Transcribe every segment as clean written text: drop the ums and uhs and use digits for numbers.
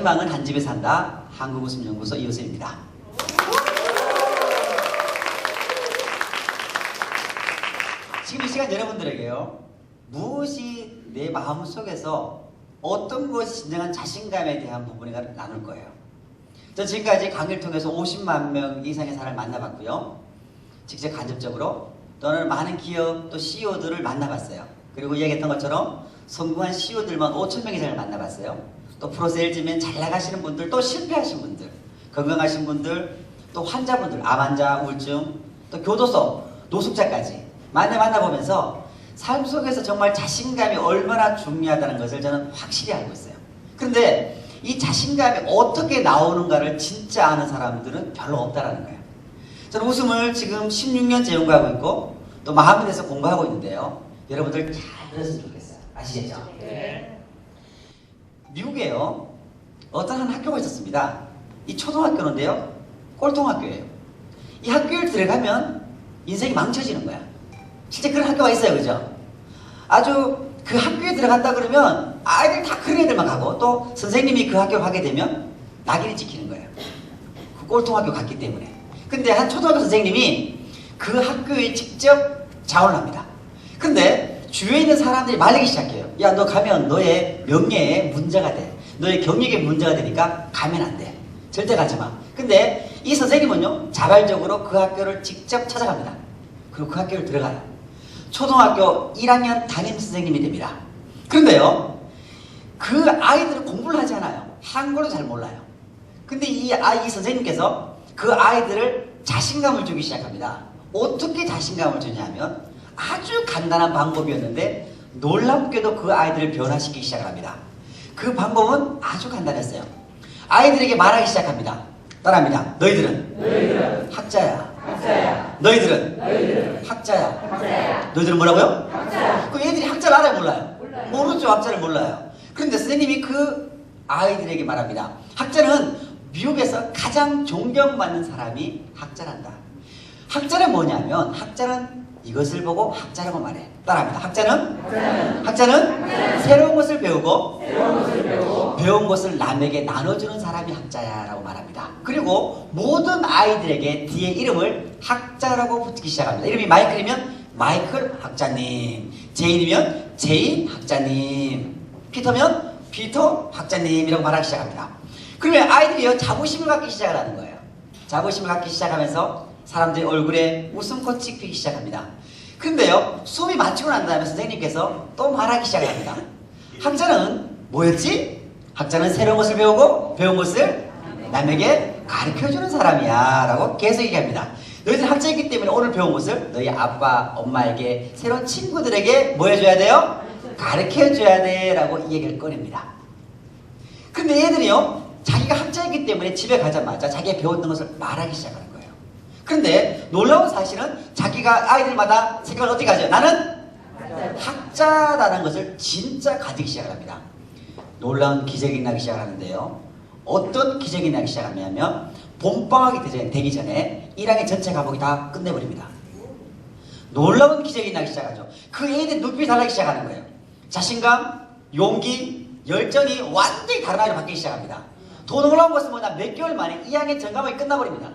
희망은 한 집에 산다. 한국웃음연구소 이호섭입니다. 지금 이 시간 여러분들에게요, 무엇이 내 마음속에서 어떤 것이 진정한 자신감에 대한 부분을 나눌 거예요. 저 지금까지 강의를 통해서 50만 명 이상의 사람을 만나봤고요, 직접 간접적으로 또는 많은 기업 또 CEO들을 만나봤어요. 그리고 얘기했던 것처럼 성공한 CEO들만 5천 명 이상을 만나봤어요. 또 프로세일즈면 잘 나가시는 분들, 또 실패하신 분들, 건강하신 분들, 또 환자분들, 암 환자, 우울증, 또 교도소, 노숙자까지 만나보면서 삶 속에서 정말 자신감이 얼마나 중요하다는 것을 저는 확실히 알고 있어요. 그런데 이 자신감이 어떻게 나오는가를 진짜 아는 사람들은 별로 없다라는 거예요. 저는 웃음을 지금 16년째 연구하고 있고 또 마음에 대해서 공부하고 있는데요, 여러분들 잘 들었으면 좋겠어요. 아시겠죠? 네. 미국에요, 어떤 한 학교가 있었습니다. 이 초등학교인데요, 꼴통학교예요. 이 학교에 들어가면 인생이 망쳐지는 거야. 실제 그런 학교가 있어요, 그죠? 아주 그 학교에 들어간다 그러면 아이들 다 그런 애들만 가고, 또 선생님이 그 학교를 가게 되면 낙인이 찍히는 거예요. 그 꼴통학교 갔기 때문에. 근데 한 초등학교 선생님이 그 학교에 직접 자원을 합니다. 근데 주위에 있는 사람들이 말리기 시작해요. 야, 너 가면 너의 명예에 문제가 돼. 너의 경력에 문제가 되니까 가면 안 돼. 절대 가지 마. 근데 이 선생님은요, 자발적으로 그 학교를 직접 찾아갑니다. 그리고 그 학교를 들어가요. 초등학교 1학년 담임 선생님이 됩니다. 그런데요, 그 아이들은 공부를 하지 않아요. 한글도 잘 몰라요. 근데 이 선생님께서 그 아이들을 자신감을 주기 시작합니다. 어떻게 자신감을 주냐면 아주 간단한 방법이었는데 놀랍게도 그 아이들을 변화시키기 시작합니다. 그 방법은 아주 간단했어요. 아이들에게 말하기 시작합니다. 따라합니다. 너희들은 학자야. 너희들은 학자야. 너희들은 뭐라고요? 학자야. 그 애들이 학자를 알아요, 몰라요? 모르죠. 학자를 몰라요. 그런데 선생님이 그 아이들에게 말합니다. 학자는 미국에서 가장 존경받는 사람이 학자란다. 학자는 뭐냐면, 학자는 이것을 보고 학자라고 말해. 따라합니다. 학자는 새로운 것을 배우고 배운 것을 남에게 나눠주는 사람이 학자야 라고 말합니다. 그리고 모든 아이들에게 뒤에 이름을 학자라고 붙이기 시작합니다. 이름이 마이클이면 마이클 학자님, 제인이면 제인 학자님, 피터면 피터 학자님이라고 말하기 시작합니다. 그러면 아이들이요, 자부심을 갖기 시작을 하는 거예요. 자부심을 갖기 시작하면서 사람들의 얼굴에 웃음꽃이 피기 시작합니다. 근데요, 수업이 마치고 난 다음에 선생님께서 또 말하기 시작합니다. 학자는 뭐였지? 학자는 새로운 것을 배우고 배운 것을 남에게 가르쳐주는 사람이야 라고 계속 얘기합니다. 너희들 학자이기 때문에 오늘 배운 것을 너희 아빠, 엄마에게, 새로운 친구들에게 뭐 해줘야 돼요? 가르쳐줘야 돼 라고 이 얘기를 꺼냅니다. 근데 얘들이요, 자기가 학자이기 때문에 집에 가자마자 자기가 배웠던 것을 말하기 시작하는 거예요. 그런데 놀라운 사실은 자기가 아이들마다 생각을 어떻게 하죠? 나는 학자라는 것을 진짜 가지기 시작합니다. 놀라운 기적이 나기 시작하는데요, 어떤 기적이 나기 시작하냐면 봄방학이 되기 전에 1학년 전체 과목이 다 끝내버립니다. 놀라운 기적이 나기 시작하죠. 그 애들 눈빛이 달라지기 시작하는 거예요. 자신감, 용기, 열정이 완전히 다른 아이로 바뀌기 시작합니다. 더 놀라운 것은 뭐냐, 몇 개월 만에 2학년 전과목이 끝나버립니다.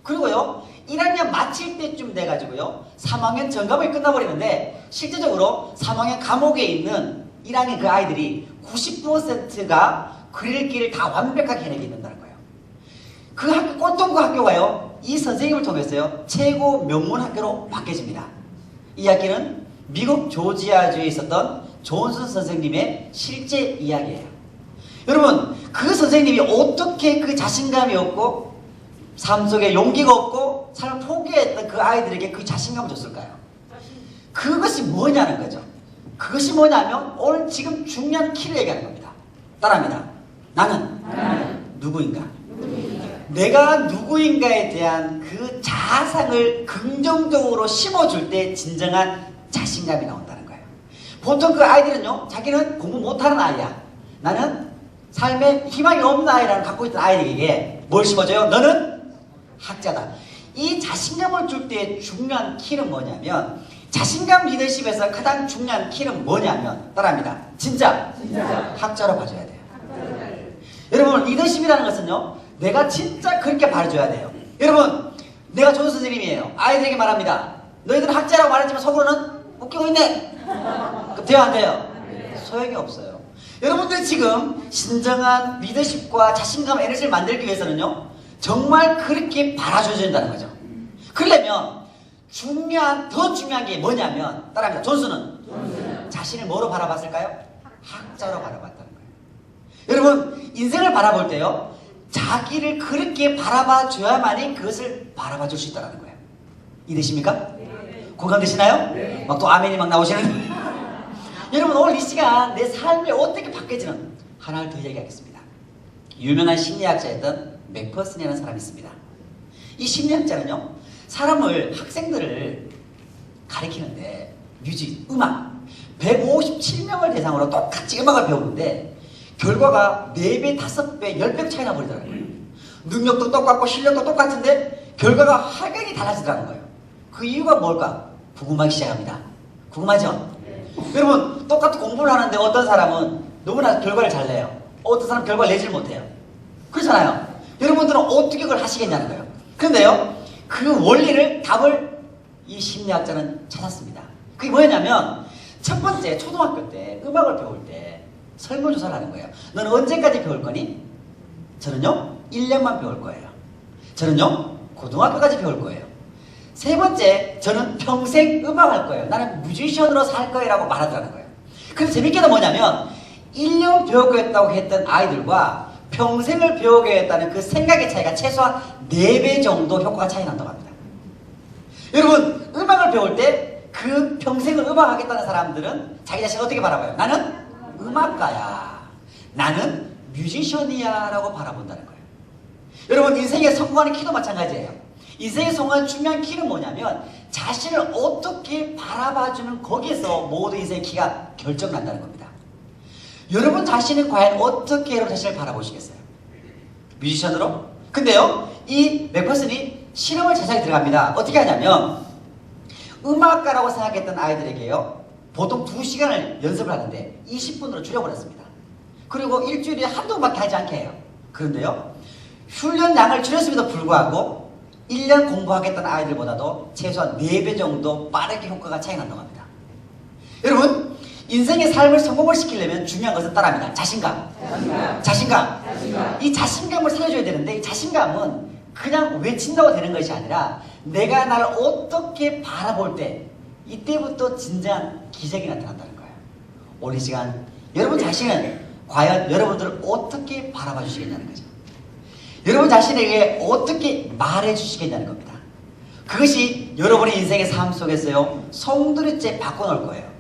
그리고요, 1학년 마칠 때쯤 돼가지고요, 3학년 전과목이 끝나버리는데 실제적으로 3학년 과목에 있는 1학년 그 아이들이 90%가 글 읽기를 다 완벽하게 해내게 된다는 거예요. 그 학교, 꼴통 그 학교가요, 이 선생님을 통해서요, 최고 명문 학교로 바뀌어집니다. 이 학교는 미국 조지아주에 있었던 존슨 선생님의 실제 이야기예요. 여러분, 그 선생님이 어떻게 그 자신감이 없고 삶 속에 용기가 없고 삶을 포기했던 그 아이들에게 그 자신감을 줬을까요? 그것이 뭐냐는 거죠. 그것이 뭐냐면 오늘 지금 중요한 키를 얘기하는 겁니다. 따라합니다. 나는 누구인가? 내가 누구인가에 대한 그 자아상을 긍정적으로 심어줄 때 진정한 자신감이 나온다는 거예요. 보통 그 아이들은요, 자기는 공부 못하는 아이야, 나는 삶에 희망이 없는 아이라는 갖고 있던 아이에게 뭘 심어줘요? 너는 학자다. 이 자신감을 줄 때 중요한 키는 뭐냐면, 자신감 리더십에서 가장 중요한 키는 뭐냐면, 따라합니다. 진짜 학자로 봐줘야 돼요. 여러분, 여러분 리더십이라는 것은요 내가 진짜 그렇게 바라줘야 돼요. 여러분 내가 조선 선생님이에요. 아이들에게 말합니다. 너희들은 학자라고 말했지만 속으로는 웃기고 있네. 그럼 돼요 안 돼요? 소용이 없어요. 여러분들 지금 진정한 리더십과 자신감 에너지를 만들기 위해서는요 정말 그렇게 바라줘야 된다는 거죠. 그러려면 더 중요한 게 뭐냐면 따라합니다. 존슨은 자신을 뭐로 바라봤을까요? 학자로 바라봤다는 거예요. 여러분 인생을 바라볼 때요 자기를 그렇게 바라봐줘야만이 그것을 바라봐줄 수 있다는 거예요. 이해되십니까? 네. 공감되시나요? 네. 막 또 아멘이 막 나오시는 여러분 오늘 이 시간 내 삶이 어떻게 바뀌어지는 하나를 더 얘기하겠습니다. 유명한 심리학자였던 맥퍼슨이라는 사람이 있습니다. 이 심리학자는요 학생들을 가리키는데 음악 157명을 대상으로 똑같이 음악을 배우는데 결과가 4배, 5배, 10배 차이나 버리더라고요. 능력도 똑같고 실력도 똑같은데 결과가 확연히 달라지더라는 거예요. 그 이유가 뭘까? 궁금하기 시작합니다. 궁금하죠? 여러분 똑같은 공부를 하는데 어떤 사람은 너무나 결과를 잘 내요. 어떤 사람은 결과를 내질 못해요. 그렇잖아요. 여러분들은 어떻게 그걸 하시겠냐는 거예요. 그런데요 그 원리를 답을 이 심리학자는 찾았습니다. 그게 뭐였냐면 첫 번째 초등학교 때 음악을 배울 때 설문조사를 하는 거예요. 너는 언제까지 배울 거니? 저는요 1년만 배울 거예요. 저는요 고등학교까지 배울 거예요. 세 번째 저는 평생 음악할 거예요. 나는 뮤지션으로 살 거예요 라고 말하더라는 거예요. 그래서 재밌게도 뭐냐면 1년 배우겠다고 했던 아이들과 평생을 배우겠다는 그 생각의 차이가 최소한 4배 정도 효과가 차이 난다고 합니다. 여러분 음악을 배울 때 그 평생을 음악하겠다는 사람들은 자기 자신을 어떻게 바라봐요? 나는 음악가야. 나는 뮤지션이야 라고 바라본다는 거예요. 여러분 인생에 성공하는 키도 마찬가지예요. 인생에 성공하는 중요한 키는 뭐냐면 자신을 어떻게 바라봐주는 거기에서 모든 인생의 키가 결정난다는 겁니다. 여러분 자신은 과연 어떻게 여러분 자신을 바라보시겠어요? 뮤지션으로? 근데요 이 맥퍼슨이 실험을 제작에 들어갑니다. 어떻게 하냐면 음악가라고 생각했던 아이들에게요 보통 2시간을 연습을 하는데 20분으로 줄여버렸습니다. 그리고 일주일에 한두 번밖에 하지 않게 해요. 그런데요 훈련량을 줄였음에도 불구하고 1년 공부하겠다는 아이들보다도 최소한 4배 정도 빠르게 효과가 차이 난다고 합니다. 여러분 인생의 삶을 성공을 시키려면 중요한 것은 따라합니다. 자신감. 이 자신감을 살려줘야 되는데 이 자신감은 그냥 외친다고 되는 것이 아니라 내가 나를 어떻게 바라볼 때 이때부터 진정한 기적이 나타난다는 거예요. 오늘 이 시간 여러분 자신은 과연 여러분들을 어떻게 바라봐 주시겠냐는 거죠. 여러분 자신에게 어떻게 말해 주시겠냐는 겁니다. 그것이 여러분의 인생의 삶 속에서요 송두리째 바꿔놓을 거예요.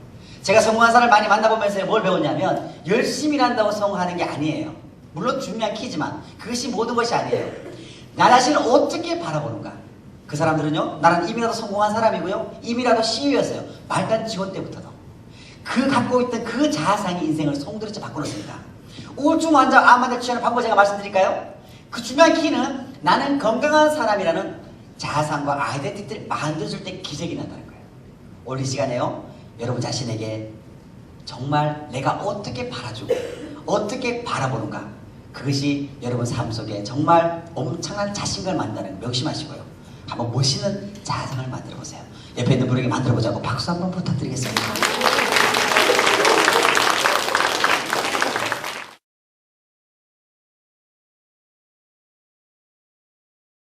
제가 성공한 사람을 많이 만나보면서 뭘 배웠냐면 열심히 일한다고 성공하는 게 아니에요. 물론 중요한 키지만 그것이 모든 것이 아니에요. 나 자신을 어떻게 바라보는가. 그 사람들은요 나는 이미라도 성공한 사람이고요 이미라도 CEO였어요. 말단 직원 때부터도 그 갖고 있던 그 자아상이 인생을 송두리째 바꿔놓습니다. 우울증 환자 암 환자 취하는 방법 제가 말씀드릴까요? 그 중요한 키는 나는 건강한 사람이라는 자아상과 아이덴티티를 만들어줄 때 기적이 난다는 거예요. 오늘 이 시간에요 여러분 자신에게 정말 내가 어떻게 바라주고 어떻게 바라보는가 그것이 여러분 삶 속에 정말 엄청난 자신감을 만드는 거 명심하시고요. 한번 멋있는 자아상을 만들어 보세요. 옆에 있는 분에게 만들어 보자고 박수 한번 부탁드리겠습니다.